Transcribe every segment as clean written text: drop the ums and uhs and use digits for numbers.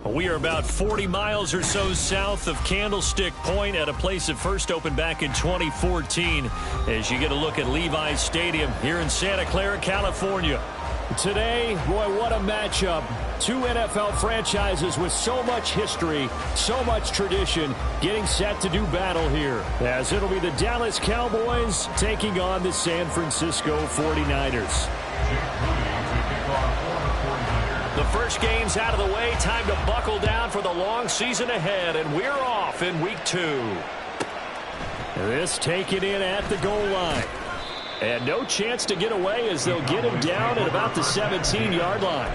We are about 40 miles or so south of Candlestick Point at a place that first opened back in 2014 as you get a look at Levi's Stadium here in Santa Clara, California. Today, boy, what a matchup. Two NFL franchises with so much history, so much tradition, getting set to do battle here. As it'll be the Dallas Cowboys taking on the San Francisco 49ers. The first game's out of the way. Time to buckle down for the long season ahead, and we're off in week 2. This taken in at the goal line. And no chance to get away as they'll get him down at about the 17-yard line.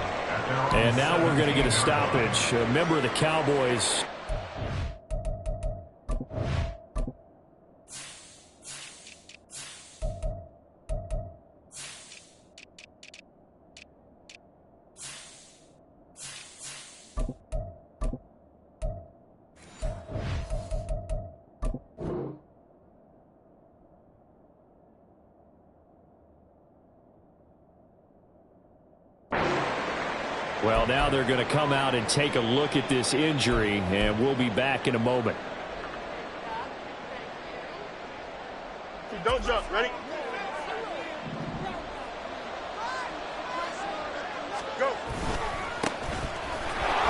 And now we're going to get a stoppage. A member of the Cowboys. Well, now they're going to come out and take a look at this injury, and we'll be back in a moment. Don't jump. Ready? Go.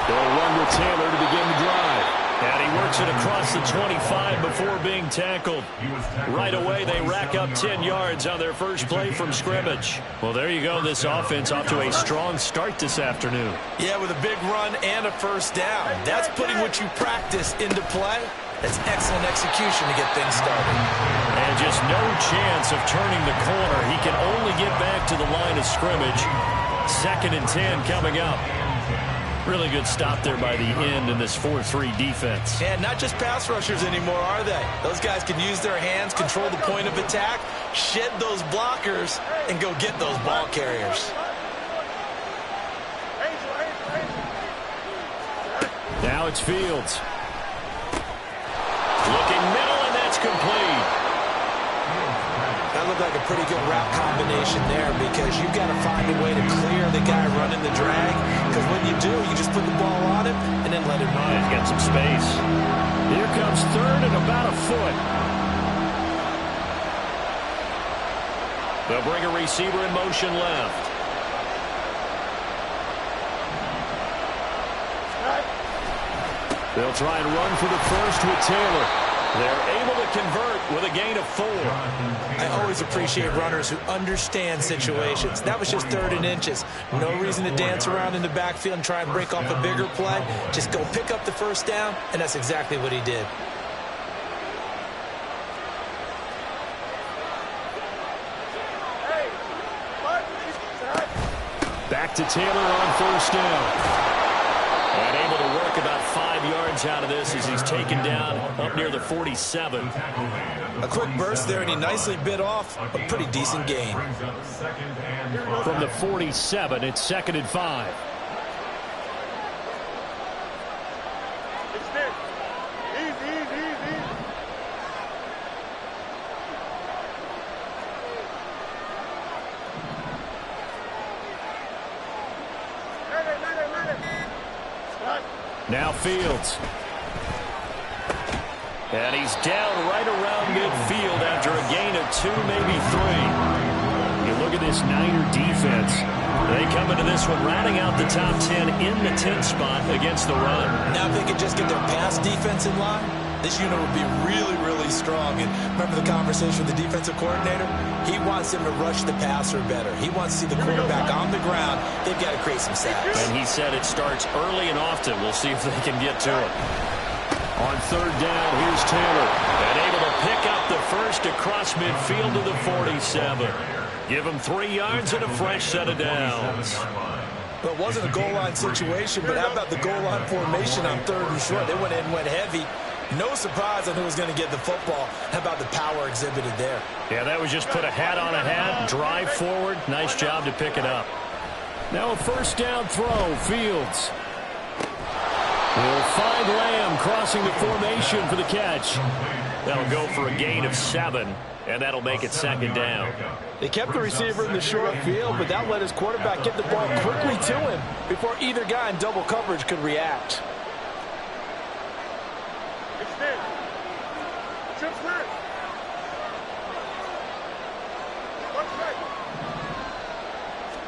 They'll run with Taylor to begin the drive. And he works it across the 25 before being tackled. Right away, they rack up 10 yards on their first play from scrimmage. Well, there you go. This offense off to a strong start this afternoon. Yeah, with a big run and a first down. That's putting what you practice into play. That's excellent execution to get things started. And just no chance of turning the corner. He can only get back to the line of scrimmage. 2nd and 10 coming up. Really good stop there by the end in this 4-3 defense. And not just pass rushers anymore, are they? Those guys can use their hands, control the point of attack, shed those blockers, and go get those ball carriers. Now it's Fields. Looking middle, and that's complete. That looked like a pretty good route combination there because you've got to find a way to clear the guy running the drag. Because when you do, you just put the ball on him and then let him run. He's got some space. Here comes 3rd and about a foot. They'll bring a receiver in motion left. They'll try and run for the first with Taylor. They're able to convert with a gain of 4. I always appreciate runners who understand situations. That was just 3rd and inches. No reason to dance around in the backfield and try and break off a bigger play. Just go pick up the first down, and that's exactly what he did. Back to Taylor on first down. And able to work about 5 yards out of this as he's taken down up near the 47. A quick burst there, and he nicely bit off a pretty decent gain. From the 47, it's 2nd and 5. Now Fields. And he's down right around midfield after a gain of 2, maybe 3. You look at this Niner defense. They come into this one rounding out the top 10 in the 10th spot against the run. Now if they could just get their pass defense in line, this unit would be really, really strong. And remember the conversation with the defensive coordinator? He wants them to rush the passer better. He wants to see the quarterback on the ground. They've got to create some sacks. And he said it starts early and often. We'll see if they can get to it. On 3rd down, here's Taylor. And able to pick up the first first across midfield to the 47. Give him 3 yards and a fresh set of downs. Well, it wasn't a goal line situation, but how about the goal line formation on 3rd and short? They went in, went heavy. No surprise on who was going to get the football. How about the power exhibited there? Yeah, that was just put a hat on a hat, drive forward. Nice job to pick it up. Now a first down throw, Fields. He'll find Lamb crossing the formation for the catch. That'll go for a gain of 7, and that'll make it 2nd down. They kept the receiver in the short field, but that let his quarterback get the ball quickly to him before either guy in double coverage could react. Extend. Chip clear. Watch right.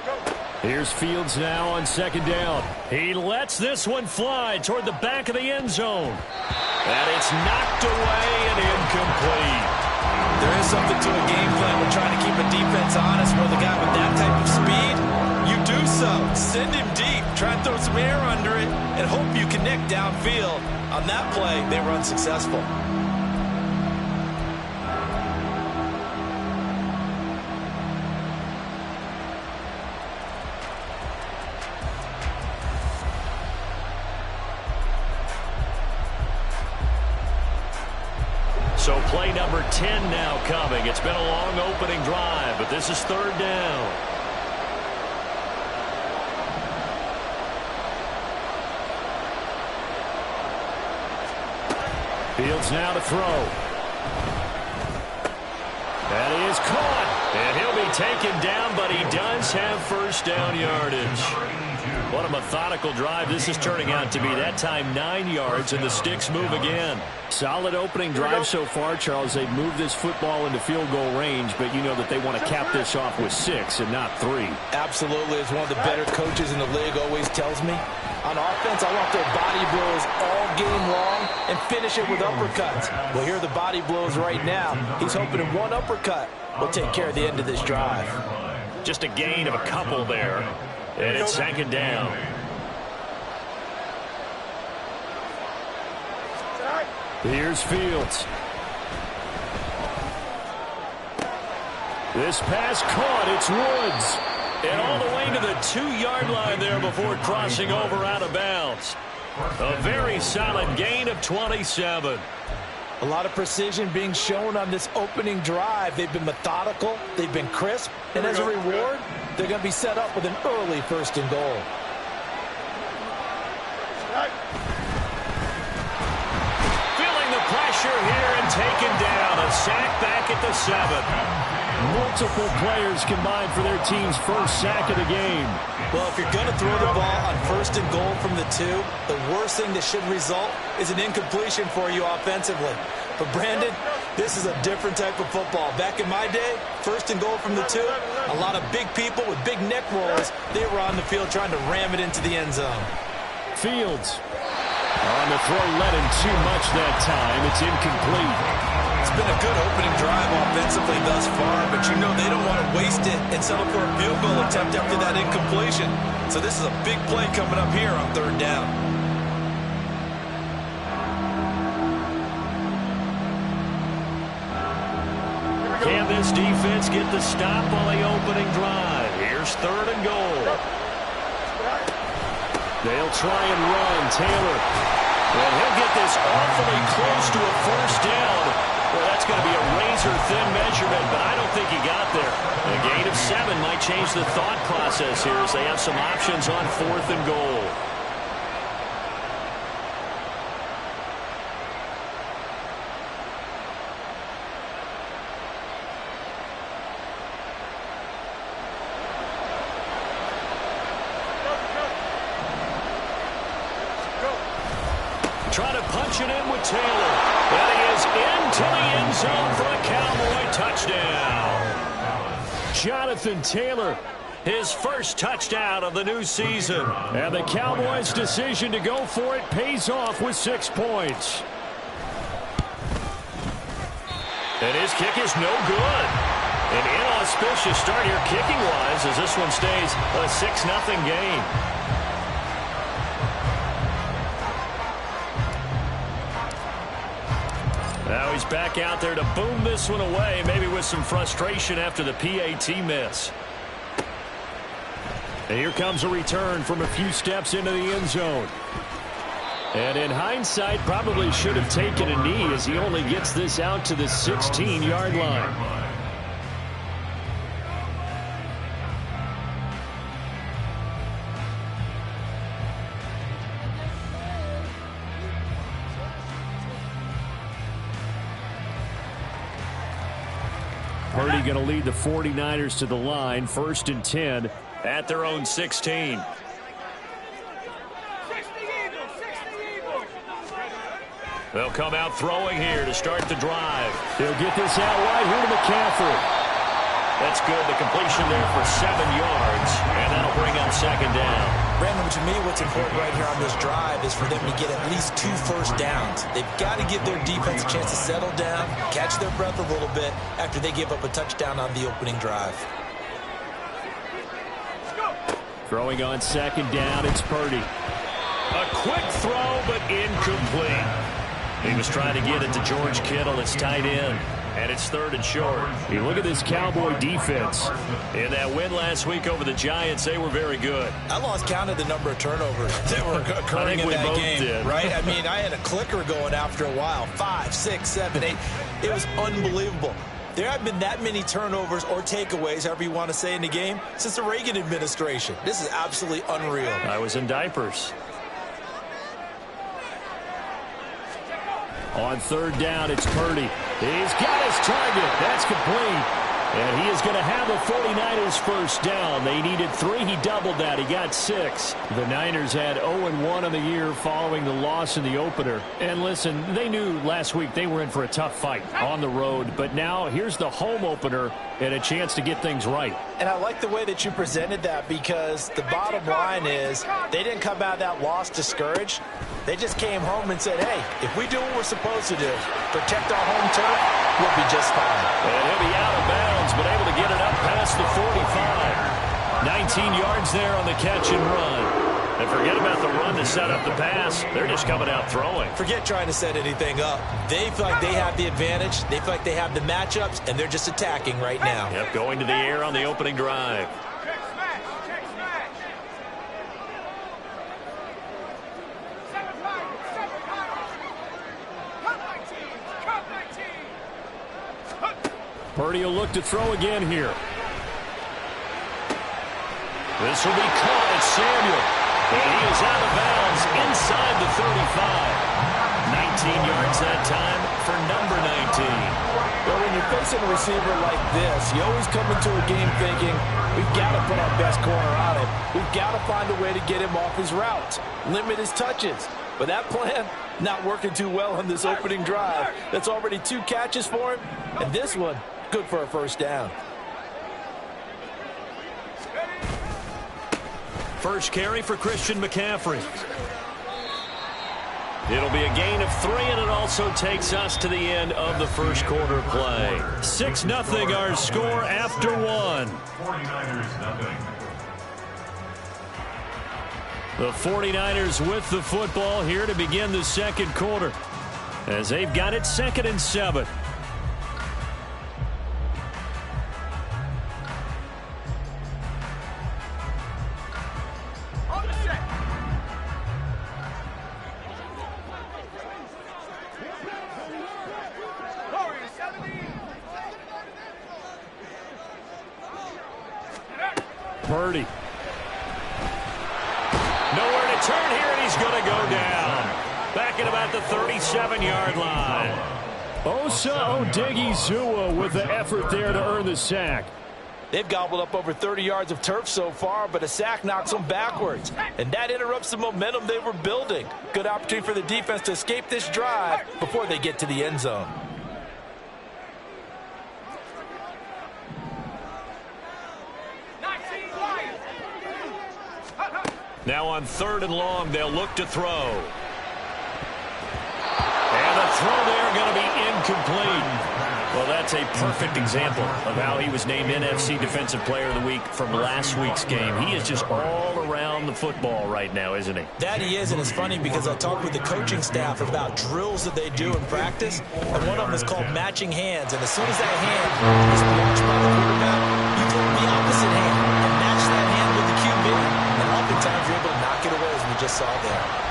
Go. Here's Fields now on 2nd down. He lets this one fly toward the back of the end zone. And it's knocked away and incomplete. There is something to a game plan when trying to keep a defense honest with a guy with that type of speed. You do so. Send him deep. Try and throw some air under it and hope you connect downfield. On that play, they were unsuccessful. So play number 10 now coming. It's been a long opening drive, but this is 3rd down. Fields now to throw. That is caught. And he'll be taken down, but he does have first down yardage. What a methodical drive this is turning out to be. That time 9 yards, and the sticks move again. Solid opening drive so far, Charles. They've moved this football into field goal range, but you know that they want to cap this off with 6 and not 3. Absolutely. As one of the better coaches in the league always tells me, on offense, I want their body blows all game long and finish it with uppercuts. Well, here are the body blows right now. He's hoping in one uppercut will take care of the end of this drive. Just a gain of a couple there. And it's 2nd down. Here's Fields. This pass caught. It's Woods. And all the way to the 2-yard line there before crossing over out of bounds. A very solid gain of 27. A lot of precision being shown on this opening drive. They've been methodical. They've been crisp. And as a reward, they're going to be set up with an early 1st and goal. Feeling the pressure here and taken down. A sack back at the 7. Multiple players combined for their team's first sack of the game. Well, if you're going to throw the ball on 1st and goal from the 2, the worst thing that should result is an incompletion for you offensively. But, Brandon, this is a different type of football. Back in my day, 1st and goal from the 2, a lot of big people with big neck rollers, they were on the field trying to ram it into the end zone. Fields on the throw, led him too much that time. It's incomplete. It's been a good opening drive offensively thus far, but you know they don't want to waste it and settle for a field goal attempt after that incompletion. So this is a big play coming up here on 3rd down. Can this defense get the stop on the opening drive? Here's 3rd and goal. They'll try and run. Taylor. And he'll get this awfully close to a first down. Well, that's going to be a razor-thin measurement, but I don't think he got there. A gain of 7 might change the thought process here as they have some options on 4th and goal. Trying to punch it in with Taylor. And he is into the end zone for a Cowboy touchdown. Jonathan Taylor, his first touchdown of the new season. And the Cowboys' decision to go for it pays off with 6 points. And his kick is no good. An inauspicious start here kicking-wise as this one stays a 6-0 game. Now Cowboys back out there to boom this one away, maybe with some frustration after the PAT miss. And here comes a return from a few steps into the end zone. And in hindsight, probably should have taken a knee as he only gets this out to the 16-yard line. Purdy going to lead the 49ers to the line, 1st and 10 at their own 16. They'll come out throwing here to start the drive. He'll get this out wide here to McCaffrey. That's good. The completion there for 7 yards, and that'll bring up 2nd down. Brandon, to me, what's important right here on this drive is for them to get at least 2 first downs. They've got to give their defense a chance to settle down, catch their breath a little bit after they give up a touchdown on the opening drive. Throwing on 2nd down, it's Purdy. A quick throw, but incomplete. He was trying to get it to George Kittle, his tight end. And it's 3rd and short. You look at this Cowboy defense. In that win last week over the Giants, they were very good. I lost count of the number of turnovers that were occurring in that game. Right? I mean, I had a clicker going after a while. 5, 6, 7, 8. It was unbelievable. There haven't been that many turnovers or takeaways, however you want to say, in the game since the Reagan administration. This is absolutely unreal. I was in diapers. On 3rd down, it's Purdy. He's got his target. That's complete. And he is going to have the 49ers first down. They needed 3. He doubled that. He got 6. The Niners had 0-1 on the year following the loss in the opener. And listen, they knew last week they were in for a tough fight on the road. But now here's the home opener and a chance to get things right. And I like the way that you presented that, because the bottom line is they didn't come out of that loss discouraged. They just came home and said, hey, if we do what we're supposed to do, protect our home turf, we'll be just fine. And he'll be out of bounds, but able to get it up past the 45. 19 yards there on the catch and run. And forget about the run to set up the pass. They're just coming out throwing. Forget trying to set anything up. They feel like they have the advantage. They feel like they have the matchups, and they're just attacking right now. Yep, going to the air on the opening drive. Purdy will look to throw again here. This will be caught at Samuel. And he is out of bounds inside the 35. 19 yards that time for number 19. Well, when you're facing a receiver like this, you always come into a game thinking, we've got to put our best corner on him. We've got to find a way to get him off his routes, limit his touches. But that plan, not working too well on this opening drive. That's already 2 catches for him, and this one, good for a first down. First carry for Christian McCaffrey. It'll be a gain of 3, and it also takes us to the end of the first quarter play. 6-0 our score after 1. 49ers nothing. The 49ers with the football here to begin the second quarter, as they've got it 2nd and 7. Purdy. Nowhere to turn here, and he's going to go down. Back at about the 37-yard line. Osa Odighizuwa with the effort there to earn the sack. They've gobbled up over 30 yards of turf so far, but a sack knocks them backwards. And that interrupts the momentum they were building. Good opportunity for the defense to escape this drive before they get to the end zone. Now on 3rd and long, they'll look to throw. And the throw there going to be incomplete. Well, that's a perfect example of how he was named NFC Defensive Player of the Week from last week's game. He is just all around the football right now, isn't he? That he is, and it's funny because I talked with the coaching staff about drills that they do in practice, and one of them is called matching hands. And as soon as that hand is watched by the quarterback, you throw the opposite hand and match that hand with the QB, and oftentimes you're able to knock it away, as we just saw there.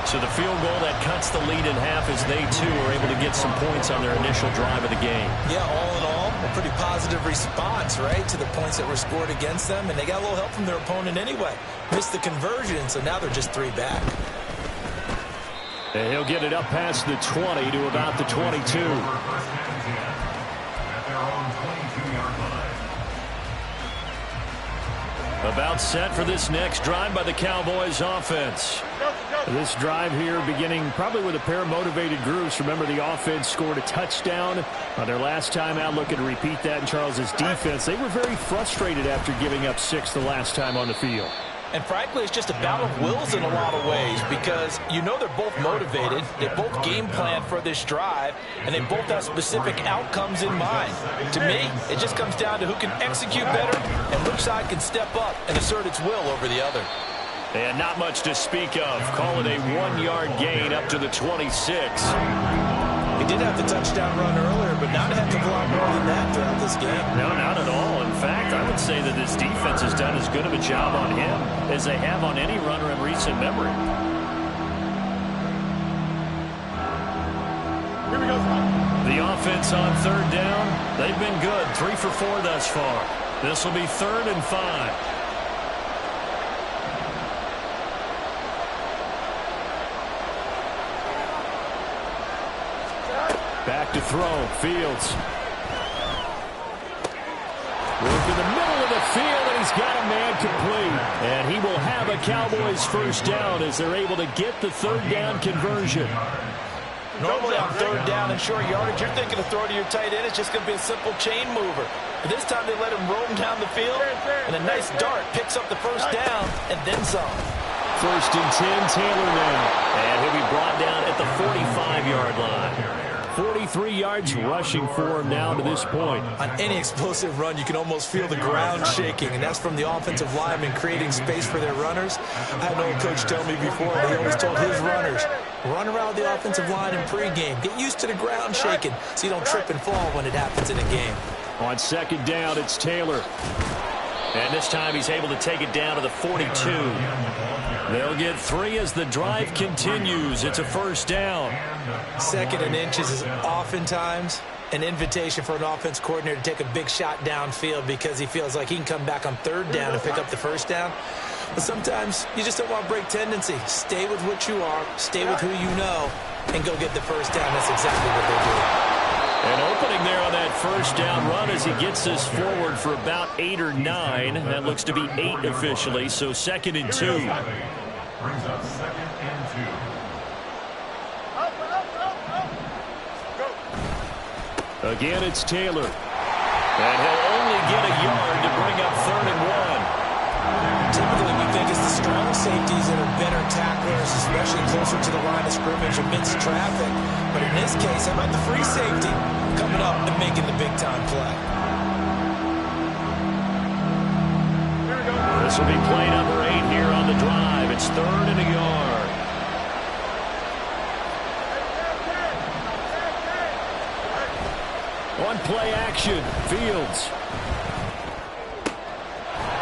So the field goal that cuts the lead in half as they, too, are able to get some points on their initial drive of the game. Yeah, all in all, a pretty positive response, right, to the points that were scored against them. And they got a little help from their opponent anyway. Missed the conversion, so now they're just 3 back. And he'll get it up past the 20 to about the 22. About set for this next drive by the Cowboys offense. This drive here beginning probably with a pair of motivated groups. Remember, the offense scored a touchdown on their last time out. Looking to repeat that in Charles's defense. They were very frustrated after giving up 6 the last time on the field. And frankly, it's just a battle of wills in a lot of ways because you know they're both motivated. They both game plan for this drive, and they both have specific outcomes in mind. To me, it just comes down to who can execute better and which side can step up and assert its will over the other. And not much to speak of. Call it a 1-yard gain up to the 26. He did have the touchdown run earlier, but not a heck of a lot more than that throughout this game. No, not at all. In fact, I would say that this defense has done as good of a job on him as they have on any runner in recent memory. Here we go. The offense on 3rd down, they've been good. 3 for 4 thus far. This will be 3rd and 5. Back to throw. Fields. Work in the middle of the field, and he's got a man complete. And he will have a Cowboys first down as they're able to get the 3rd down conversion. Normally on 3rd down and short yardage, you're thinking of throw to your tight end. It's just going to be a simple chain mover. But this time they let him roam down the field, and a nice dart picks up the first down and then some. 1st and 10, Taylor now. And he'll be brought down at the 45-yard line. 43 yards rushing for him now to this point. On any explosive run, you can almost feel the ground shaking, and that's from the offensive linemen creating space for their runners. I had an old coach tell me before, he always told his runners, run around the offensive line in pregame. Get used to the ground shaking so you don't trip and fall when it happens in a game. On 2nd down, it's Taylor. And this time he's able to take it down to the 42. They'll get 3 as the drive continues. It's a first down. 2nd and inches is oftentimes an invitation for an offense coordinator to take a big shot downfield because he feels like he can come back on 3rd down and pick up the first down. But sometimes you just don't want to break tendency. Stay with what you are, stay with who you know, and go get the first down. That's exactly what they do. And opening there on that first down run as he gets this forward for about 8 or 9. That looks to be 8 officially, so 2nd and 2. Brings up 2nd and 2. Go. Again, it's Taylor. And he'll only get a yard to bring up 3rd and 1. Typically, we think it's the strong safeties that are better tacklers, especially closer to the line of scrimmage amidst traffic. But in this case, how about the free safety coming up and making the big-time play? This will be play number 8 here on the drive. It's 3rd and a yard. On play action, Fields.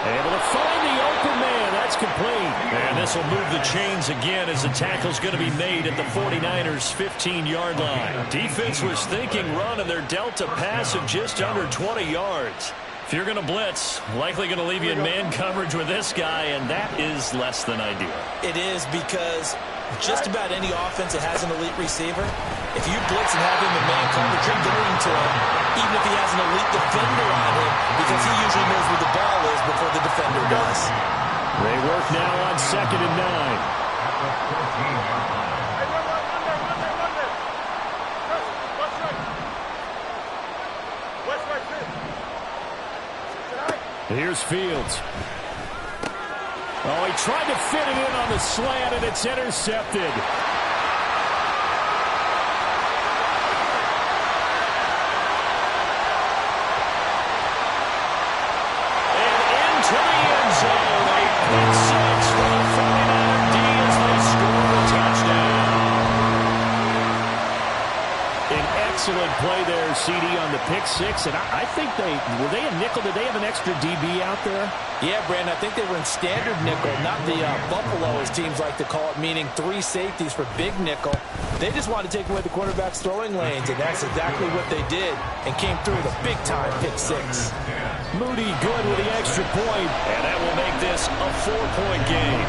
Able to find the open man. That's complete. And this will move the chains again as the tackle's going to be made at the 49ers' 15-yard line. Defense was thinking run, and they're dealt a pass of just under 20 yards. If you're going to blitz, likely going to leave you in man coverage with this guy, and that is less than ideal. It is because just about any offense that has an elite receiver, if you blitz and have him in man coverage, you're going to him, even if he has an elite defender on him, because he usually knows where the ball is before the defender does. They work now on 2nd and 9. Here's Fields. Oh, he tried to fit it in on the slant, and it's intercepted. Excellent play there, CD, on the pick six. And I think were they a nickel? Did they have an extra DB out there? Yeah, Brandon, I think they were in standard nickel, not the Buffalo, as teams like to call it, meaning 3 safeties for big nickel. They just wanted to take away the quarterback's throwing lanes, and that's exactly what they did, and came through with a big-time pick six. Moody good with the extra point, and that will make this a 4-point game.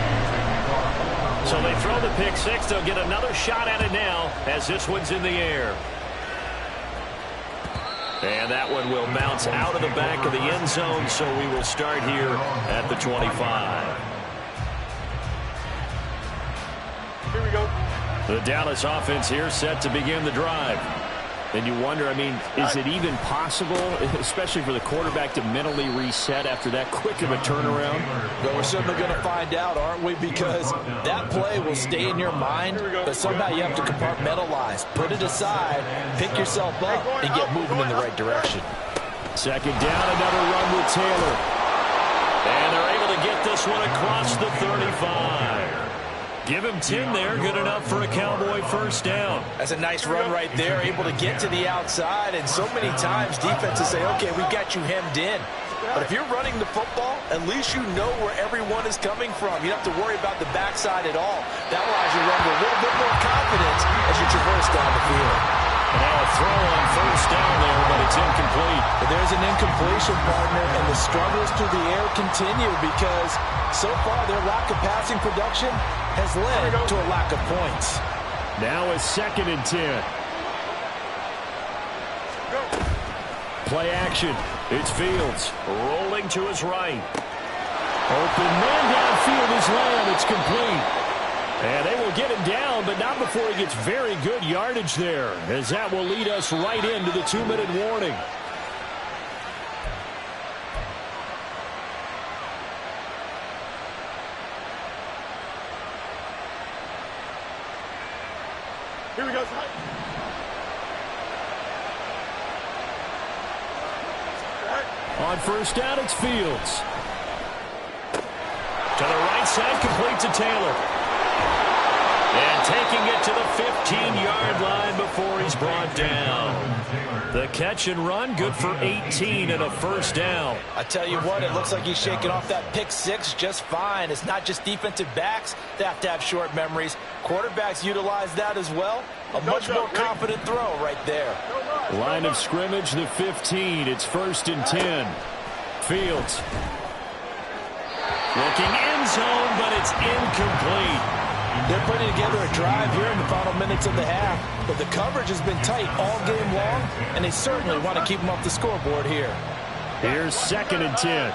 So they throw the pick six. They'll get another shot at it now as this one's in the air. And that one will bounce out of the back of the end zone, so we will start here at the 25. Here we go. The Dallas offense here set to begin the drive. And you wonder, I mean, is it even possible, especially for the quarterback, to mentally reset after that quick of a turnaround? Well, we're certainly going to find out, aren't we? Because that play will stay in your mind, but somehow you have to compartmentalize. Put it aside, pick yourself up, and get moving in the right direction. Second down, another run with Taylor. And they're able to get this one across the 35. Give him 10 there, good enough for a Cowboy first down. That's a nice run right there, able to get to the outside, and so many times defenses say, okay, we got you hemmed in. But if you're running the football, at least you know where everyone is coming from. You don't have to worry about the backside at all. That allows you to run with a little bit more confidence as you traverse down the field. And now a throw on first down there, but it's incomplete. But there's an incompletion, partner, and the struggles through the air continue because so far their lack of passing production has led to a lack of points. Now a 2nd and 10. Play action. It's Fields rolling to his right. Open man downfield is Lamb. It's complete. And they will get him down, but not before he gets very good yardage there, as that will lead us right into the 2-minute warning. Here we go. On first down, it's Fields. To the right side, complete to Taylor. And taking it to the 15-yard line before he's brought down. The catch and run, good for 18 and a first down. I tell you what, it looks like he's shaking off that pick six just fine. It's not just defensive backs that have to have short memories. Quarterbacks utilize that as well. A much more confident throw right there. Line of scrimmage, the 15. It's 1st and 10. Fields. Looking end zone, but it's incomplete. They're putting together a drive here in the final minutes of the half, but the coverage has been tight all game long, and they certainly want to keep them off the scoreboard here. Here's 2nd and 10.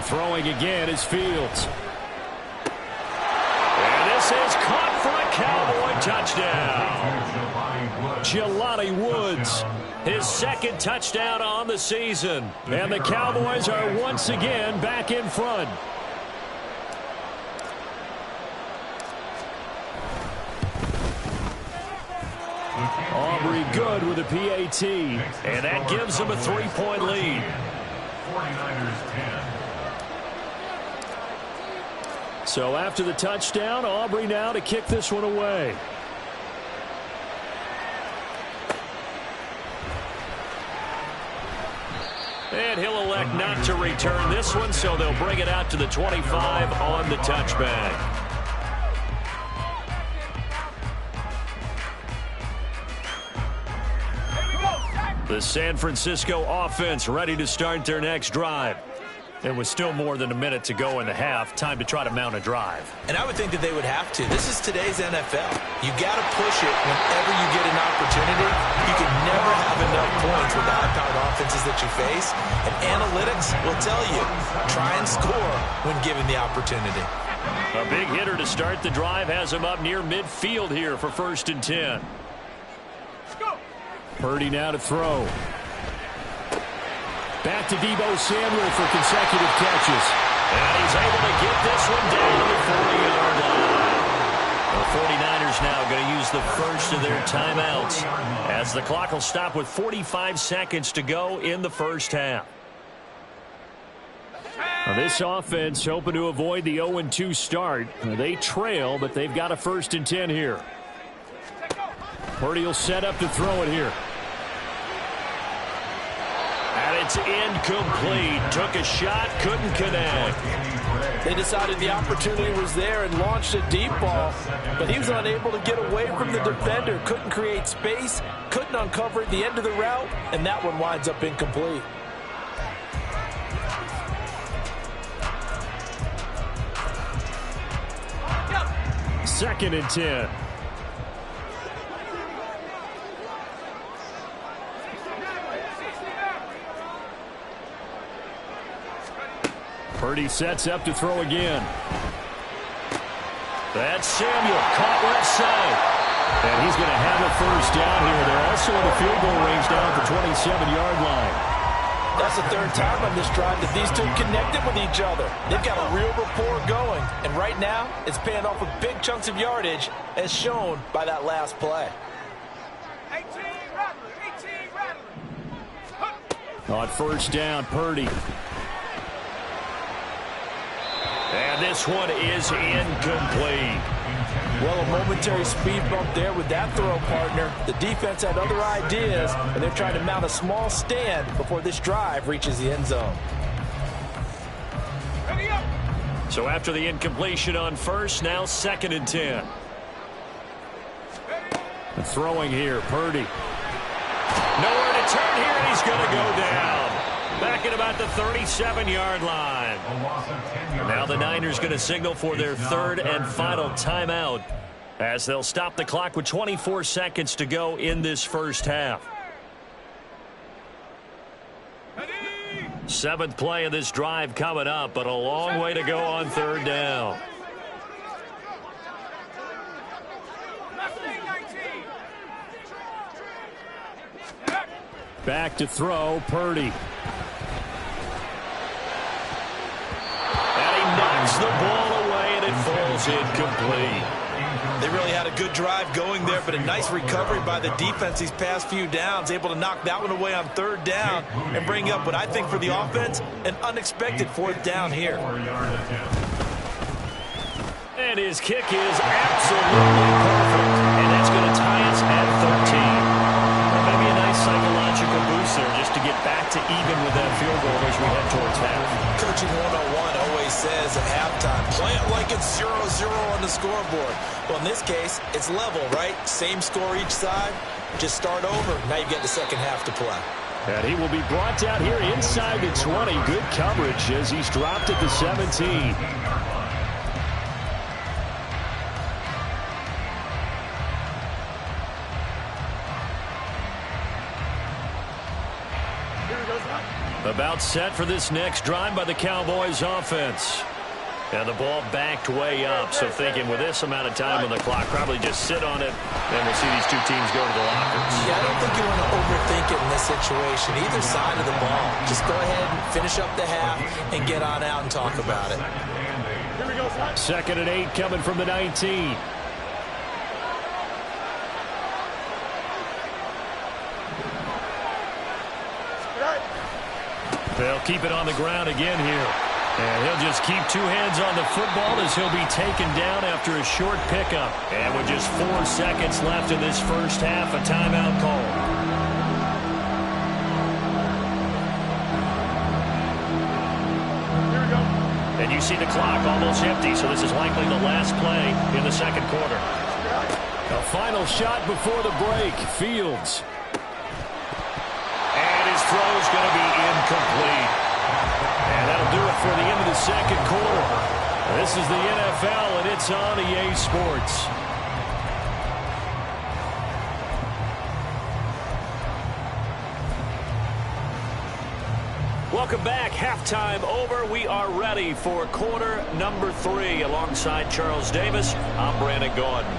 Throwing again is Fields. And this is caught for a Cowboy touchdown. Jelani Woods, his 2nd touchdown on the season. And the Cowboys are once again back in front. Aubrey good with a PAT. And that gives them a 3-point lead. 49ers 10. So after the touchdown, Aubrey now to kick this one away. And he'll elect not to return this one, so they'll bring it out to the 25 on the touchback. The San Francisco offense ready to start their next drive. There was still more than a minute to go in the half. Time to try to mount a drive. And I would think that they would have to. This is today's NFL. You got to push it whenever you get an opportunity. You can never have enough points with the high-powered offenses that you face. And analytics will tell you, try and score when given the opportunity. A big hitter to start the drive has him up near midfield here for 1st and 10. Purdy now to throw. Back to Deebo Samuel for consecutive catches. And he's able to get this one down to the 40-yard line. The 49ers now going to use the first of their timeouts as the clock will stop with 45 seconds to go in the first half. Now this offense hoping to avoid the 0-2 start. They trail, but they've got a 1st and 10 here. Purdy will set up to throw it here. And it's incomplete. Took a shot, couldn't connect. They decided the opportunity was there and launched a deep ball, but he was unable to get away from the defender. Couldn't create space, couldn't uncover at the end of the route, and that one winds up incomplete. Second and 10. Purdy sets up to throw again. That's Samuel, caught left side. And he's going to have a 1st down here. They're also in the field goal range now at the 27-yard line. That's the 3rd time on this drive that these two connected with each other. They've got a real rapport going. And right now, it's paying off with big chunks of yardage, as shown by that last play. 18 Rattler. On 1st down, Purdy. And this one is incomplete. Well, a momentary speed bump there with that throw, partner. The defense had other ideas, and they're trying to mount a small stand before this drive reaches the end zone. So after the incompletion on 1st, now 2nd and 10. And throwing here, Purdy. Nowhere to turn here, and he's going to go down. Back at about the 37-yard line. Now the Niners going to signal for their 3rd and final timeout as they'll stop the clock with 24 seconds to go in this 1st half. 7th play of this drive coming up, but a long way to go on 3rd down. Back to throw, Purdy. Knocks the ball away, and it falls incomplete. They really had a good drive going there, but a nice recovery by the defense these past few downs, able to knock that one away on 3rd down and bring up what I think for the offense, an unexpected 4th down here. And his kick is absolutely perfect, and that's going to tie us at 13. Maybe a nice psychological boost there just to get back to even with that field goal as we head towards half. Coaching 101 always says at halftime, play it like it's 0-0 on the scoreboard. Well, in this case, it's level, right? Same score each side. Just start over. Now you get the 2nd half to play. And he will be brought down here inside the 20. Good coverage as he's dropped at the 17. About set for this next drive by the Cowboys offense. And the ball backed way up, so thinking with this amount of time on the clock, probably just sit on it, and we'll see these two teams go to the lockers. Yeah, I don't think you want to overthink it in this situation, either side of the ball. Just go ahead and finish up the half and get on out and talk about it. 2nd and 8 coming from the 19. They'll keep it on the ground again here. And he'll just keep 2 hands on the football as he'll be taken down after a short pickup. And with just 4 seconds left in this 1st half, a timeout call. And you see the clock almost empty, so this is likely the last play in the 2nd quarter. A final shot before the break. Fields. His throw is going to be incomplete. And that'll do it for the end of the 2nd quarter. This is the NFL, and it's on EA Sports. Welcome back. Halftime over. We are ready for quarter number 3. Alongside Charles Davis, I'm Brandon Gordon.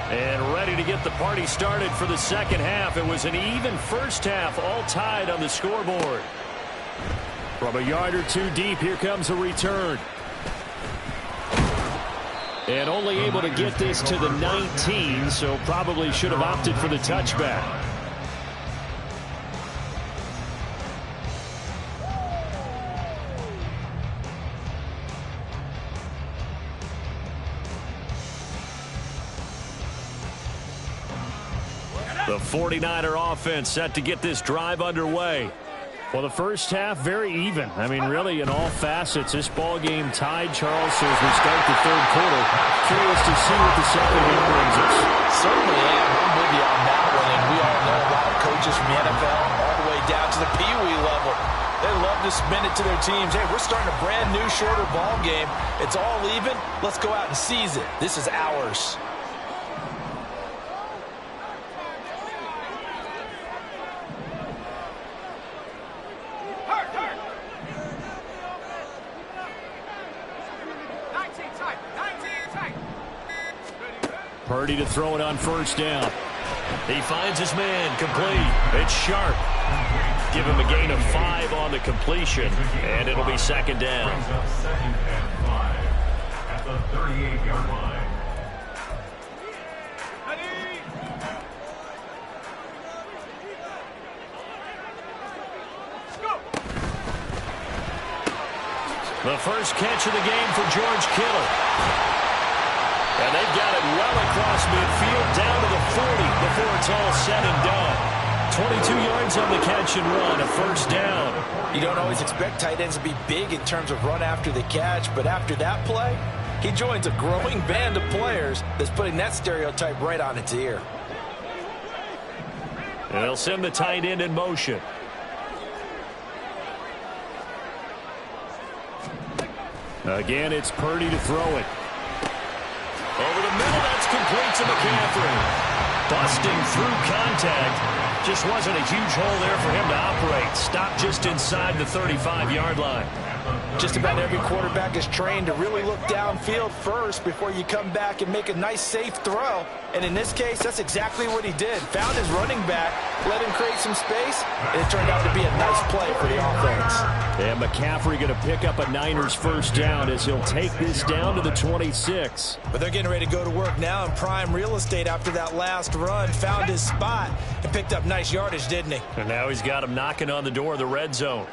And ready to get the party started for the 2nd half. It was an even 1st half, all tied on the scoreboard. From a yard or 2 deep, here comes a return. And only able to get this to the 19, so probably should have opted for the touchback. The 49er offense set to get this drive underway. Well, the first half, very even. I mean, really, in all facets, this ball game tied, Charles, so as we start the third quarter. Curious to see what the second half brings us. Certainly am. I'm with you on that one, and we all know a lot of coaches from the NFL all the way down to the Pee Wee level. They love to spin it to their teams. Hey, we're starting a brand new, shorter ball game. It's all even. Let's go out and seize it. This is ours. Purdy to throw it on first down. He finds his man, complete. It's Sharp. Give him a gain of 5 on the completion, and it'll be second down. Brings up 2nd and 5 at the 38-yard line. The first catch of the game for George Kittle. And they've got it well across midfield, down to the 40 before it's all said and done. 22 yards on the catch and run, a first down. You don't always expect tight ends to be big in terms of run after the catch, but after that play, he joins a growing band of players that's putting that stereotype right on its ear. And they'll send the tight end in motion. Again, it's Purdy to throw it. Over the middle, that's complete to McCaffrey. Busting through contact. Just wasn't a huge hole there for him to operate. Stopped just inside the 35-yard line. Just about every quarterback is trained to really look downfield first before you come back and make a nice, safe throw. And in this case, that's exactly what he did. Found his running back, let him create some space, and it turned out to be a nice play for the offense. And McCaffrey going to pick up a Niners first down as he'll take this down to the 26. But they're getting ready to go to work now in prime real estate after that last run. Found his spot and picked up nice yardage, didn't he? And now he's got him knocking on the door of the red zone.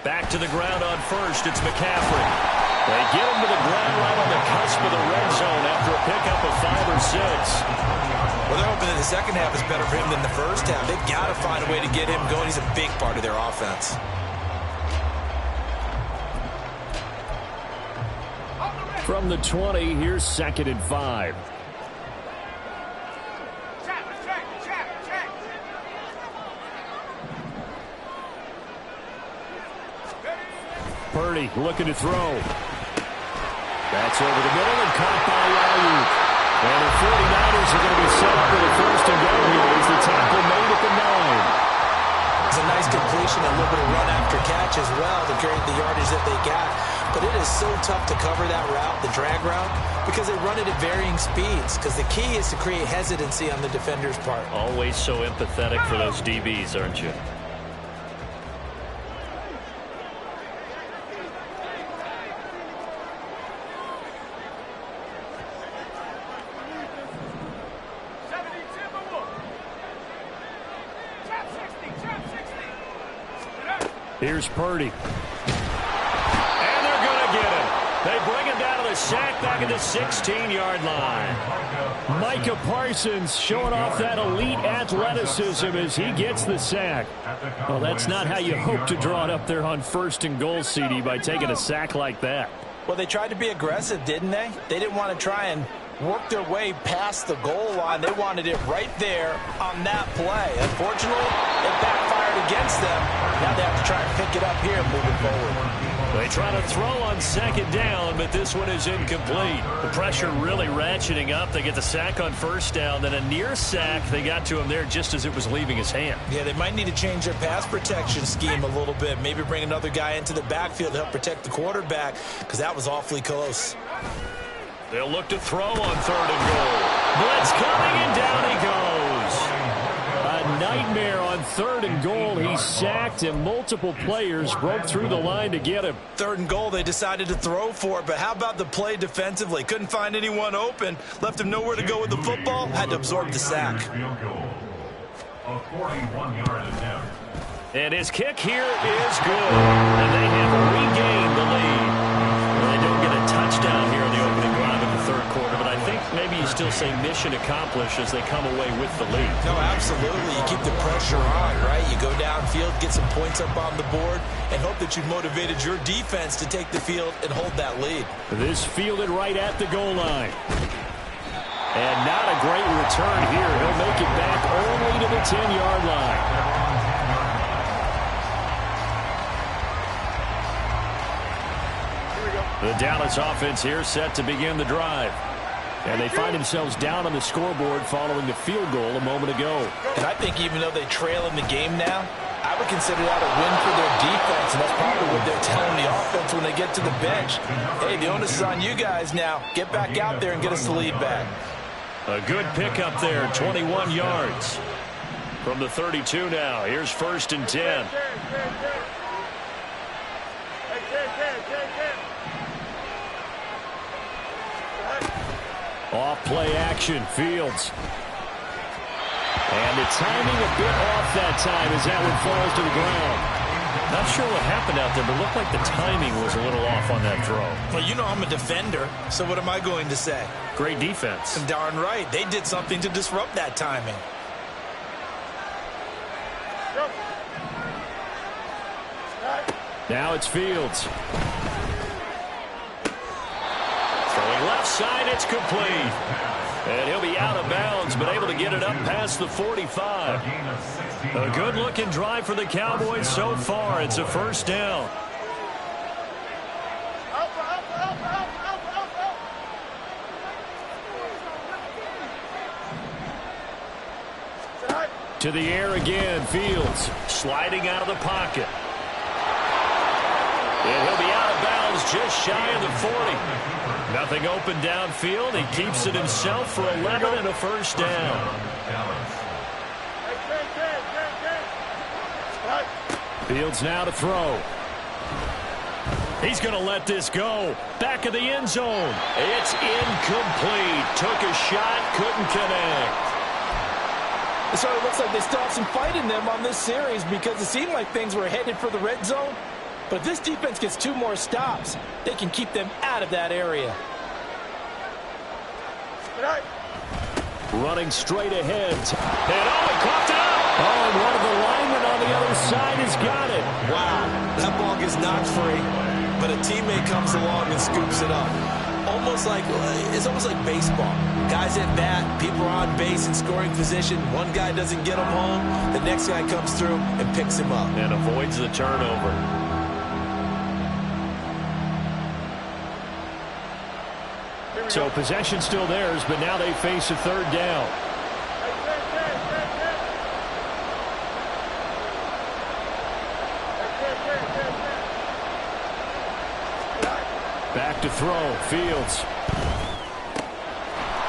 Back to the ground on first. It's McCaffrey. They get him to the ground right on the cusp of the red zone after a pickup of 5 or 6. Well, they're hoping that the second half is better for him than the first half. They've got to find a way to get him going. He's a big part of their offense. From the 20, here's 2nd and 5. Purdy looking to throw. That's over the middle and caught by Ayuk. And the 49ers are going to be set up with a first and goal here as the tackle made at the 9. It's a nice completion, a little bit of run after catch as well to create the yardage that they got. But it is so tough to cover that route, the drag route, because they run it at varying speeds. Because the key is to create hesitancy on the defender's part. Always so empathetic for those DBs, aren't you? Here's Purdy. And they're going to get him. They bring him down to the sack back at the 16-yard line. Micah Parsons showing off that elite athleticism as he gets the sack. Well, that's not how you hope to draw it up there on first and goal, CD, by taking a sack like that. Well, they tried to be aggressive, didn't they? They didn't want to try and work their way past the goal line. They wanted it right there on that play. Unfortunately, it backfired against them. Now they have to try and pick it up here moving forward. They try to throw on second down, but this one is incomplete. The pressure really ratcheting up. They get the sack on first down, then a near sack. They got to him there just as it was leaving his hand. Yeah, they might need to change their pass protection scheme a little bit. Maybe bring another guy into the backfield to help protect the quarterback, because that was awfully close. They'll look to throw on third and goal. Blitz coming, and down he goes. A nightmare on third and goal. He sacked, and multiple players broke through the line to get him. Third and goal, they decided to throw for it, but how about the play defensively? Couldn't find anyone open, left him nowhere to go with the football, had to absorb the sack. Field goal. A 41-yard attempt. And his kick here is good. And they have regained the lead. Well, they don't get a touchdown here in the opening drive of the third quarter, but I think maybe you still say mission accomplished as they come away with the lead. No, absolutely. You keep the pressure on, right? You go downfield, get some points up on the board, and hope that you've motivated your defense to take the field and hold that lead. This fielded right at the goal line. And not a great return here. He'll make it back only to the 10-yard line. The Dallas offense here set to begin the drive. And they find themselves down on the scoreboard following the field goal a moment ago. And I think even though they trail in the game now, I would consider that a win for their defense, and that's probably what they're telling the offense when they get to the bench. Hey, the onus is on you guys now. Get back out there and get us the lead back. A good pickup there, 21 yards. From the 32 now, here's 1st and 10. Off play action, Fields. And the timing a bit off that time as that one falls to the ground. Not sure what happened out there, but it looked like the timing was a little off on that throw. Well, you know I'm a defender, so what am I going to say? Great defense. Darn right. They did something to disrupt that timing. Now it's Fields. Throwing left side, it's complete. And he'll be out of bounds, but able to get it up past the 45. A good-looking drive for the Cowboys so far. It's a 1st down. To the air again, Fields. Sliding out of the pocket. And he'll be out of bounds just shy of the 40. Nothing open downfield. He keeps it himself for 11 and a 1st down. Fields now to throw. He's going to let this go. Back of the end zone. It's incomplete. Took a shot, couldn't connect. So it looks like they still have some fight in them on this series because it seemed like things were headed for the red zone. But if this defense gets 2 more stops, they can keep them out of that area. Running straight ahead. And he caught it up. Oh, and one of the linemen on the other side has got it. Wow, that ball gets knocked free, but a teammate comes along and scoops it up. It's almost like baseball. Guys at bat, people are on base in scoring position. One guy doesn't get him home, the next guy comes through and picks him up. And avoids the turnover. So possession still theirs, but now they face a 3rd down. Back to throw, Fields.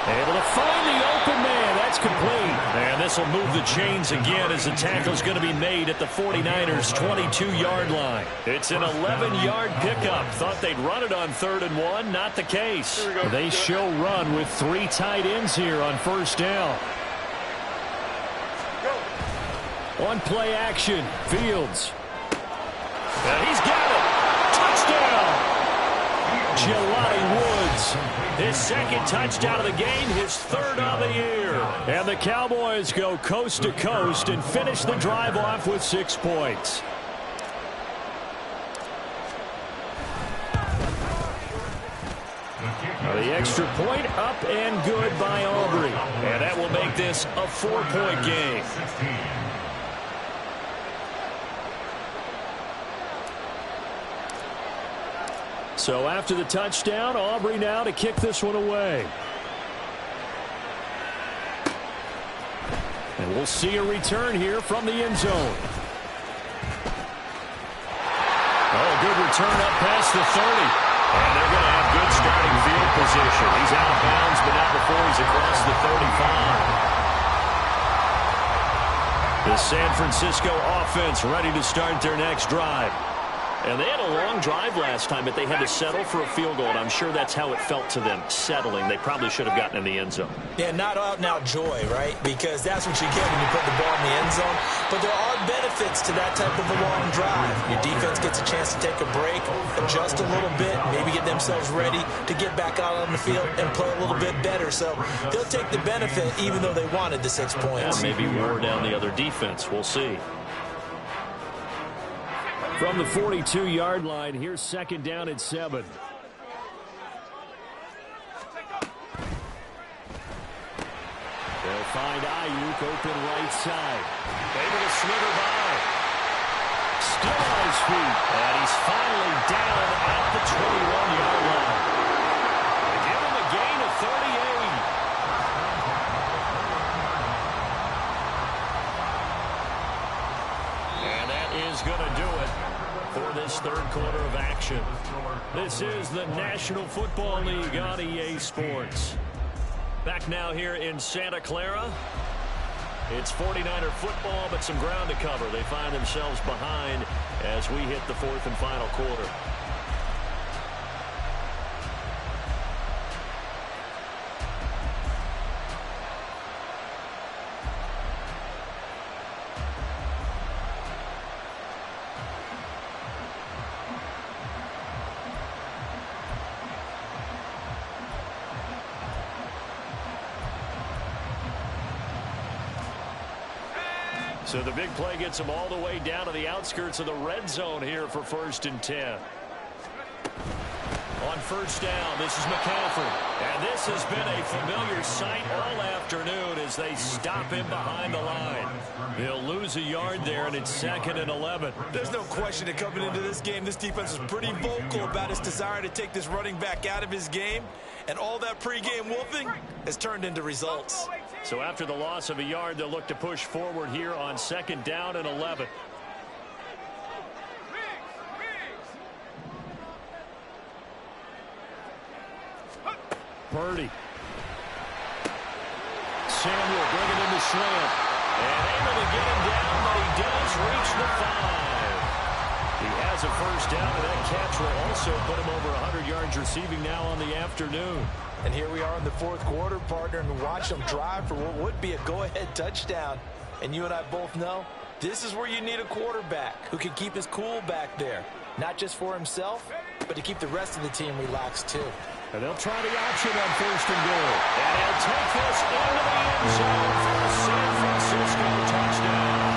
Able to find the open man. That's complete. And this will move the chains again as the tackle's going to be made at the 49ers' 22-yard line. It's an 11-yard pickup. Thought they'd run it on 3rd and 1. Not the case. They show run with 3 tight ends here on 1st down. On play action, Fields. And he's got it. Touchdown. Jelani Woods. His 2nd touchdown of the game, his 3rd of the year. And the Cowboys go coast to coast and finish the drive off with 6 points. The extra point up and good by Aubrey. And that will make this a 4-point game. So after the touchdown, Aubrey now to kick this one away. And we'll see a return here from the end zone. Oh, good return up past the 30. And they're going to have good starting field position. He's out of bounds, but not before he's across the 35. The San Francisco offense ready to start their next drive. And they had a long drive last time, but they had to settle for a field goal, and I'm sure that's how it felt to them, settling. They probably should have gotten in the end zone. Yeah, not out-and-out joy, right? Because that's what you get when you put the ball in the end zone. But there are benefits to that type of a long drive. Your defense gets a chance to take a break, adjust a little bit, maybe get themselves ready to get back out on the field and play a little bit better. So they'll take the benefit even though they wanted the 6 points. And maybe wore down the other defense. We'll see. From the 42-yard line, here's second down at 7. They'll find Ayuk open right side. Able to slither by. Still on his feet. And he's finally down at the 21-yard line. They give him a gain of 38. And that is going to do it for this third quarter of action. This is the National Football League on EA Sports. Back now here in Santa Clara. It's 49er football, but some ground to cover. They find themselves behind as we hit the fourth and final quarter. So the big play gets them all the way down to the outskirts of the red zone here for 1st and 10. On first down, this is McCaffrey. And this has been a familiar sight all afternoon as they stop him behind the line. They'll lose a yard there, and it's 2nd and 11. There's no question that coming into this game, this defense is pretty vocal about its desire to take this running back out of his game. And all that pregame wolfing has turned into results. So after the loss of a yard, they'll look to push forward here on 2nd down and 11. Purdy. Samuel bringing in the slant. And able to get him down, but he does reach the 5. He has a first down, and that catch will also put him over 100 yards receiving now on the afternoon. And here we are in the fourth quarter, partner, and watch them drive for what would be a go-ahead touchdown. And you and I both know this is where you need a quarterback who can keep his cool back there. Not just for himself, but to keep the rest of the team relaxed too. And they'll try the option on 1st and goal. And he'll take this into the end zone for a San Francisco touchdown.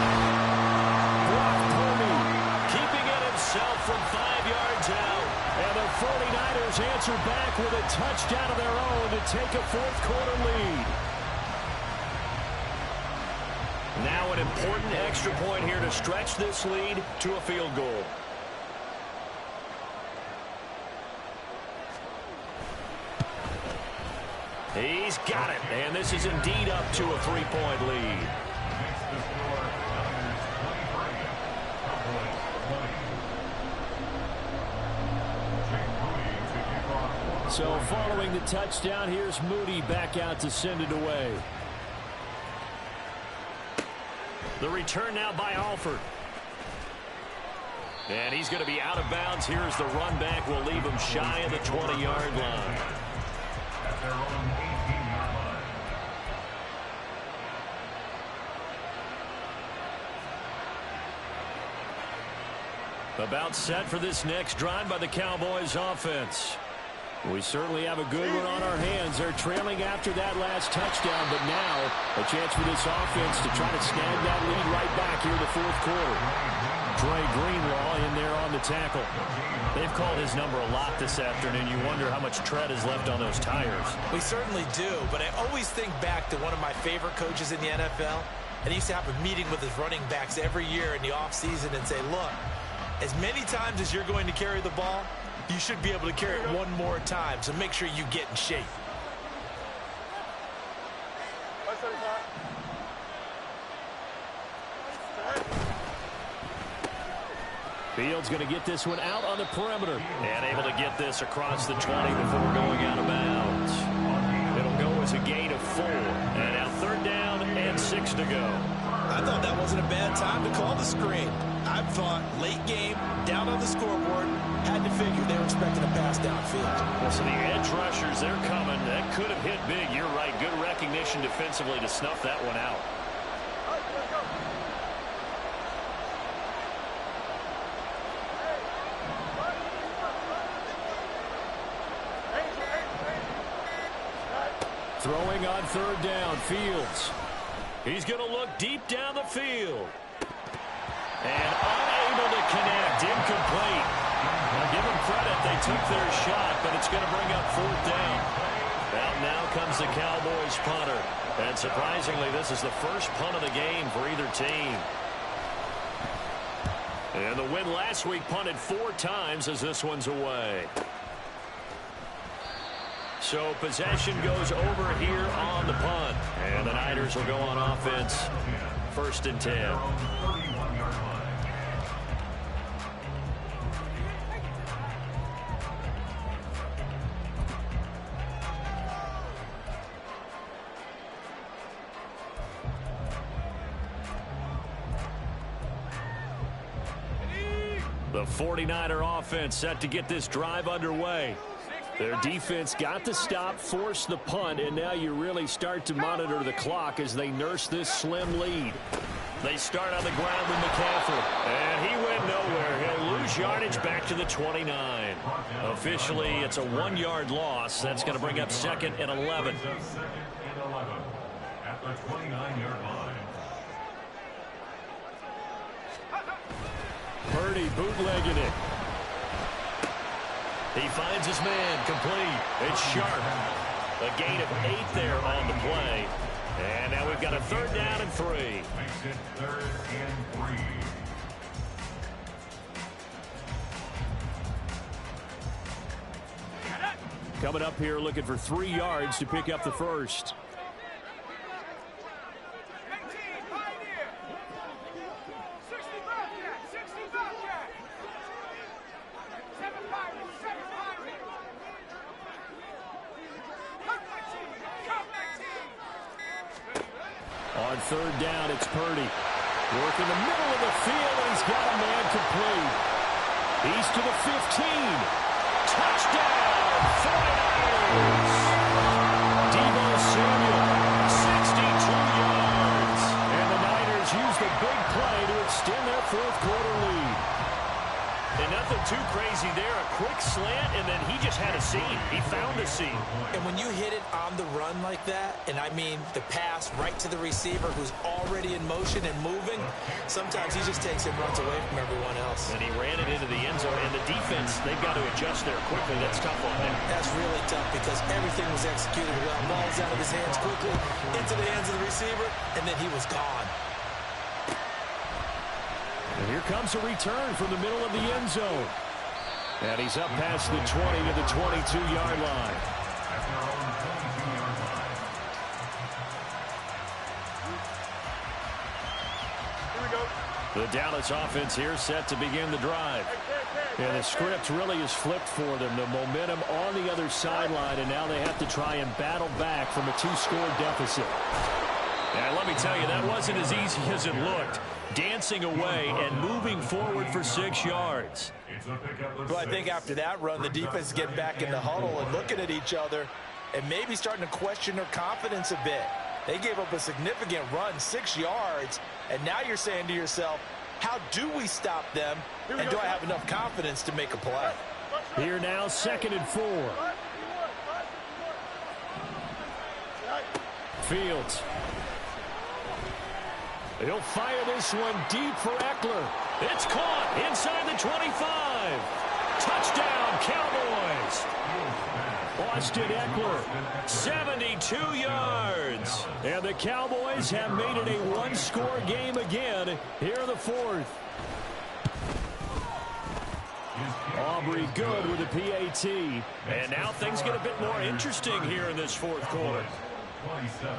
Brock Purdy keeping it himself from 5 yards out. And the 49ers answer back with a touchdown of their own to take a fourth quarter lead. Now an important extra point here to stretch this lead to a field goal. He's got it, and this is indeed up to a 3-point lead. So following the touchdown, here's Moody back out to send it away. The return now by Alford. And he's going to be out of bounds. Here's the run back. Will leave him shy of the 20-yard line. At their own 18-yard line. About set for this next drive by the Cowboys offense. We certainly have a good one on our hands. They're trailing after that last touchdown, but now a chance for this offense to try to snag that lead right back here in the fourth quarter. Dre Greenlaw in there on the tackle. They've called his number a lot this afternoon. You wonder how much tread is left on those tires. We certainly do, but I always think back to one of my favorite coaches in the NFL, and he used to have a meeting with his running backs every year in the offseason and say, look, as many times as you're going to carry the ball, you should be able to carry it one more time, so make sure you get in shape. Fields going to get this one out on the perimeter. And able to get this across the 20 before going out of bounds. It'll go as a gain of 4. And now 3rd down and 6 to go. I thought that wasn't a bad time to call the screen. I've thought late game, down on the scoreboard, had to figure they were expecting a pass downfield. Well, so the edge rushers, they're coming. That could have hit big. You're right. Good recognition defensively to snuff that one out. Throwing on third down, Fields. He's going to look deep down the field. And unable to connect. Incomplete. Now give them credit. They took their shot, but it's going to bring up fourth down. Well, now comes the Cowboys punter. And surprisingly, this is the first punt of the game for either team. And the win last week punted 4 times as this one's away. So possession goes over here on the punt. And the Niners will go on offense. 1st and 10. The 49er offense set to get this drive underway. Their defense got the stop, forced the punt, and now you really start to monitor the clock as they nurse this slim lead. They start on the ground with McCaffrey, and he went nowhere. He'll lose yardage back to the 29. Officially, it's a 1-yard loss. That's going to bring up 2nd and 11. At the 29-yard line. Purdy bootlegging it. He finds his man, complete. It's Sharp. A gain of 8 there on the play. And now we've got a 3rd down and 3. Makes it 3rd and 3. Coming up here looking for 3 yards to pick up the first. On 3rd down, it's Purdy. Work in the middle of the field, and he's got a man complete. He's to the 15. Touchdown, 49ers. Deebo Samuel, 62 yards. And the Niners use the big play to extend their 4th quarter lead. And nothing too crazy there. A quick slant, and then he just had a seam. He found a seam. And when you hit it on the run like that, and I mean the pass right to the receiver who's already in motion and moving, sometimes he just takes it and runs away from everyone else. And he ran it into the end zone, and the defense, they've got to adjust there quickly. That's tough on them. That's really tough because everything was executed well. Ball's out of his hands quickly, into the hands of the receiver, and then he was gone. And here comes a return from the middle of the end zone. And he's up past the 20 to the 22-yard line. The Dallas offense here set to begin the drive. And the script really is flipped for them. The momentum on the other sideline, and now they have to try and battle back from a 2-score deficit. And let me tell you, that wasn't as easy as it looked. Dancing away and moving forward for 6 yards. Well, I think after that run, the defense is getting back in the huddle and looking at each other and maybe starting to question their confidence a bit. They gave up a significant run, 6 yards, and now you're saying to yourself, how do we stop them, and do I have enough confidence to make a play? Here now, 2nd and 4. Fields. He'll fire this one deep for Eckler. It's caught inside the 25. Touchdown, Cowboys. Austin Eckler, 72 yards. And the Cowboys have made it a 1-score game again here in the 4th. Aubrey good with the PAT. And now things get a bit more interesting here in this 4th quarter. 27.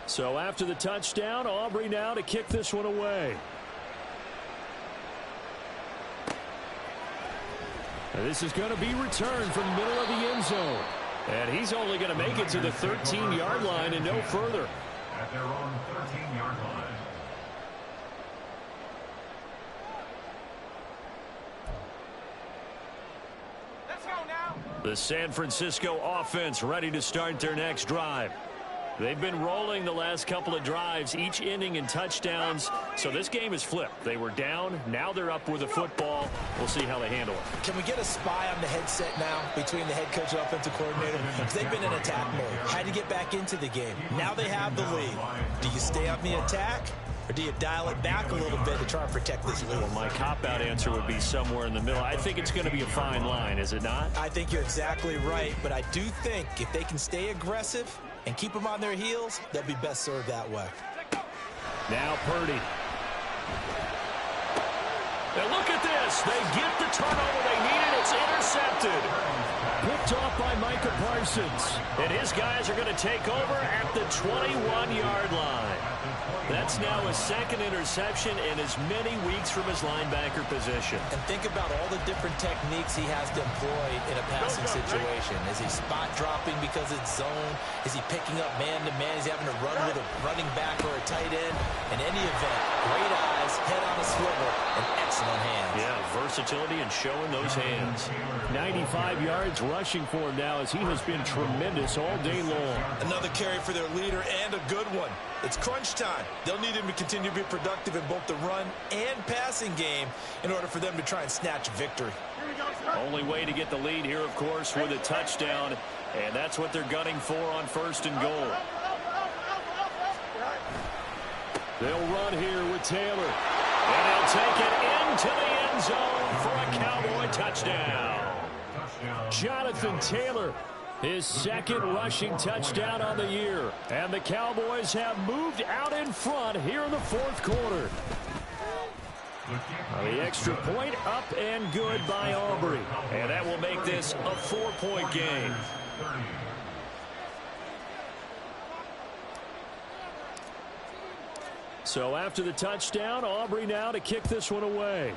So after the touchdown, Aubrey now to kick this one away. And this is going to be returned from the middle of the end zone. And he's only going to make it to the 13-yard line and no further. At their own 13-yard line. The San Francisco offense ready to start their next drive. They've been rolling the last couple of drives, each ending in touchdowns. So this game is flipped. They were down. Now they're up with the football. We'll see how they handle it. Can we get a spy on the headset now between the head coach and offensive coordinator? Because they've been in attack mode. Had to get back into the game. Now they have the lead. Do you stay on the attack? Or do you dial it back a little bit to try and protect this lead? Well, my cop-out answer would be somewhere in the middle. I think it's going to be a fine line, is it not? I think you're exactly right, but I do think if they can stay aggressive and keep them on their heels, they'll be best served that way. Now Purdy. Now look at this. They get the turnover they needed. It's intercepted. Picked off by Micah Parsons. And his guys are going to take over at the 21-yard line. That's now his second interception in as many weeks from his linebacker position. And think about all the different techniques he has to employ in a passing situation. Is he spot dropping because it's zone? Is he picking up man-to-man? He's having to run with a running back or a tight end? In any event, great eyes, head on a swivel, and excellent hands. Yeah, versatility and showing those hands. 95 yards rushing for him now as he has been tremendous all day long. Another carry for their leader and a good one. It's crunch time. They'll need him to continue to be productive in both the run and passing game in order for them to try and snatch victory. Only way to get the lead here, of course, with a touchdown, and that's what they're gunning for on 1st and goal. They'll run here with Taylor. And he'll take it into the end zone for a Cowboy touchdown. Jonathan Taylor, his second rushing touchdown on the year. And the Cowboys have moved out in front here in the 4th quarter. The extra point up and good by Aubrey. And that will make this a 4-point game. So after the touchdown, Aubrey now to kick this one away.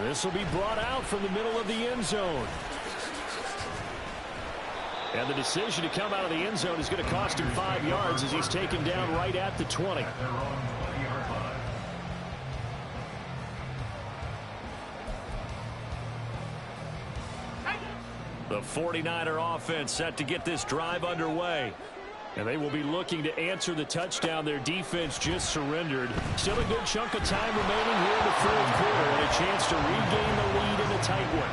This will be brought out from the middle of the end zone. And the decision to come out of the end zone is going to cost him 5 yards as he's taken down right at the 20. The 49er offense set to get this drive underway. And they will be looking to answer the touchdown their defense just surrendered. Still a good chunk of time remaining here in the 4th quarter and a chance to regain the lead in a tight one.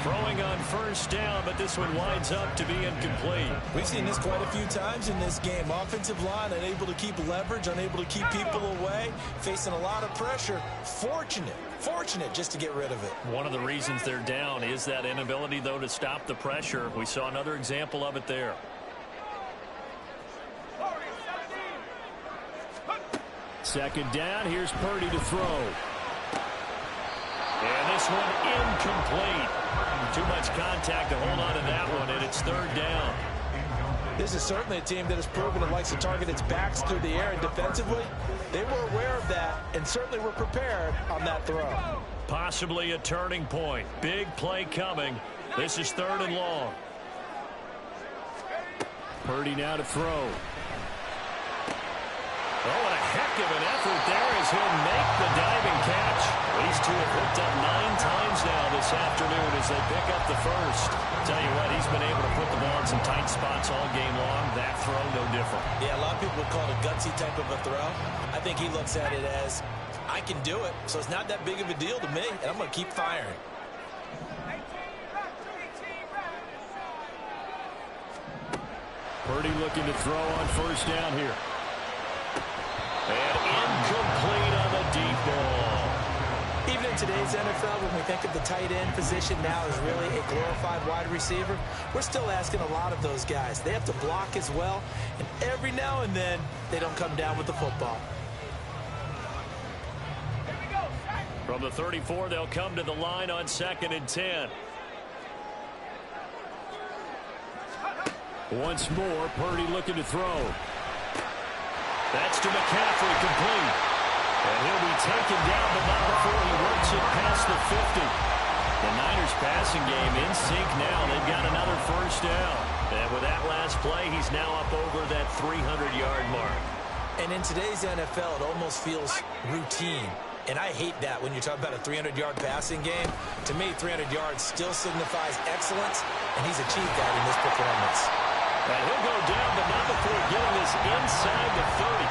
Throwing on 1st down, but this one winds up to be incomplete. We've seen this quite a few times in this game. Offensive line unable to keep leverage, unable to keep people away, facing a lot of pressure. Fortunate just to get rid of it. One of the reasons they're down is that inability, though, to stop the pressure. We saw another example of it there. Second down, here's Purdy to throw. And this one incomplete. Too much contact to hold on to that one, and it's 3rd down. This is certainly a team that has proven it likes to target its backs through the air, and defensively, they were aware of that and certainly were prepared on that throw. Possibly a turning point. Big play coming. This is 3rd and long. Purdy now to throw. Oh, and a heck of an effort there as he'll make the diving catch. These two have hooked up 9 times now this afternoon as they pick up the first. Tell you what, he's been able to put the ball in some tight spots all game long. That throw, no different. Yeah, a lot of people would call it a gutsy type of a throw. I think he looks at it as, I can do it, so it's not that big of a deal to me, and I'm going to keep firing. Purdy looking to throw on 1st down here. And incomplete on the deep ball. Even in today's NFL, when we think of the tight end position now as really a glorified wide receiver, we're still asking a lot of those guys. They have to block as well, and every now and then, they don't come down with the football. From the 34, they'll come to the line on 2nd and 10. Once more, Purdy looking to throw. That's to McCaffrey, complete. And he'll be taken down, but not before he works it past the 50. The Niners passing game in sync now. They've got another 1st down. And with that last play, he's now up over that 300-yard mark. And in today's NFL, it almost feels routine. And I hate that when you talk about a 300-yard passing game. To me, 300 yards still signifies excellence, and he's achieved that in this performance. And he'll go down, but not before getting this inside the 30.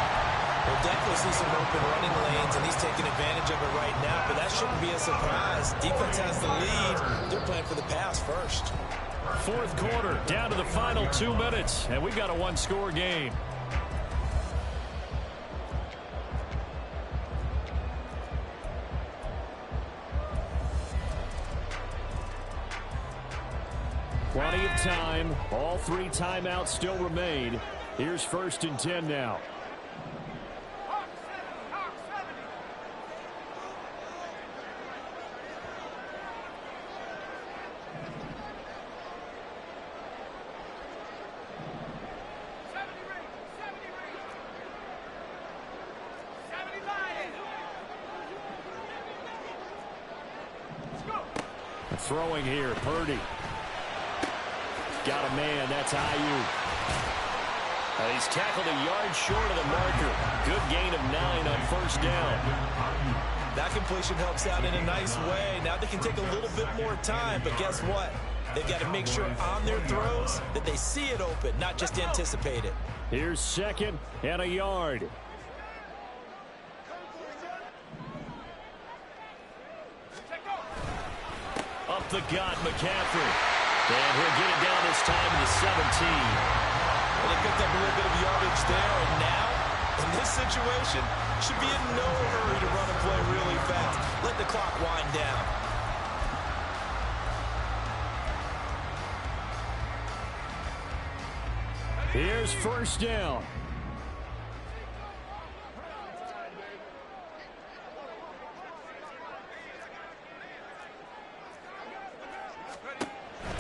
We'll definitely see some open running lanes, and he's taking advantage of it right now, but that shouldn't be a surprise. Defense has the lead. They're playing for the pass first. Fourth quarter, down to the final 2 minutes, and we've got a one-score game. Plenty of time. All 3 timeouts still remain. Here's 1st and 10 now. Throwing here, Purdy. Got a man, that's Ayuk. He's tackled a yard short of the marker. Good gain of 9 on 1st down. That completion helps out in a nice way. Now they can take a little bit more time, but guess what? They've got to make sure on their throws that they see it open, not just anticipate it. Here's 2nd and a yard. Up the gut, McCaffrey. And he'll get it down this time to the 17. Well, they picked up a little bit of yardage there, and now, in this situation, should be in no hurry to run a play really fast. Let the clock wind down. Here's 1st down.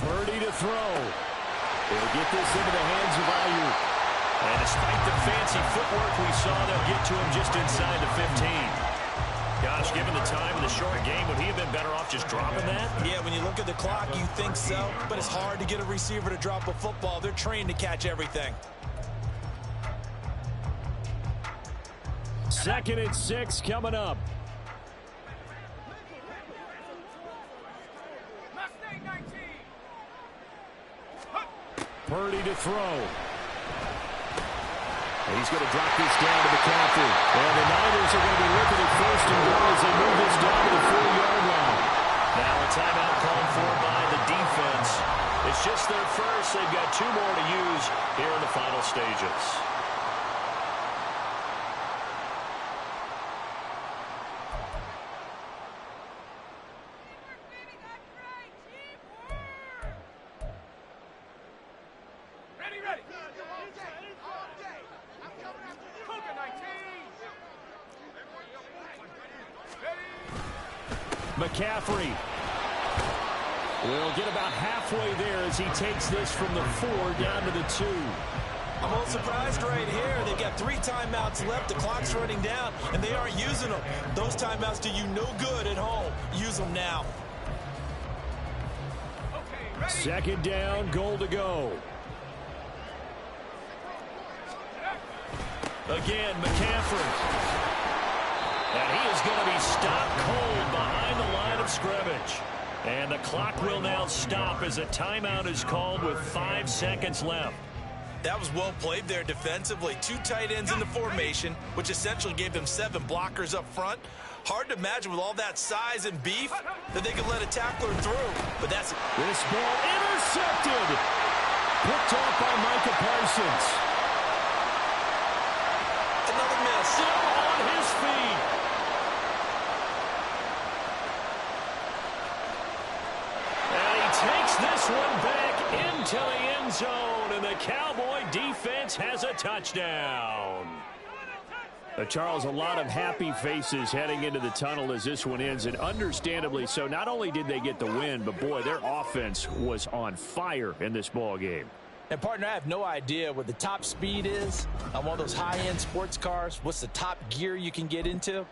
Purdy to throw. He'll get this into the hands of Ayuk. And despite the fancy footwork we saw, they'll get to him just inside the 15. Gosh, given the time in the short game, would he have been better off just dropping that? Yeah, when you look at the clock, you think so. But it's hard to get a receiver to drop a football. They're trained to catch everything. 2nd and 6 coming up. Purdy to throw. He's going to drop this down to McCaffrey. And the Niners are going to be looking at 1st and goal as they move this down to the 4-yard line. Now a timeout called for by the defense. It's just their first. They've got 2 more to use here in the final stages. McCaffrey will get about halfway there as he takes this from the 4 down to the 2. I'm a little surprised right here. They've got 3 timeouts left. The clock's running down, and they aren't using them. Those timeouts do you no good at home. Use them now. 2nd down, goal to go. Again, McCaffrey. And he is going to be stopped cold behind the line of scrimmage. And the clock will now stop as a timeout is called with 5 seconds left. That was well played there defensively. 2 tight ends in the formation, which essentially gave them 7 blockers up front. Hard to imagine with all that size and beef that they could let a tackler through. But that's this ball intercepted. Picked off by Micah Parsons. Another miss. Still on his feet. And he takes this one back into the end zone, and the Cowboy defense has a touchdown. Charles, a lot of happy faces heading into the tunnel as this one ends, and understandably so. Not only did they get the win, but boy, their offense was on fire in this ball game. And, partner, I have no idea what the top speed is on one of those high-end sports cars. What's the top gear you can get into?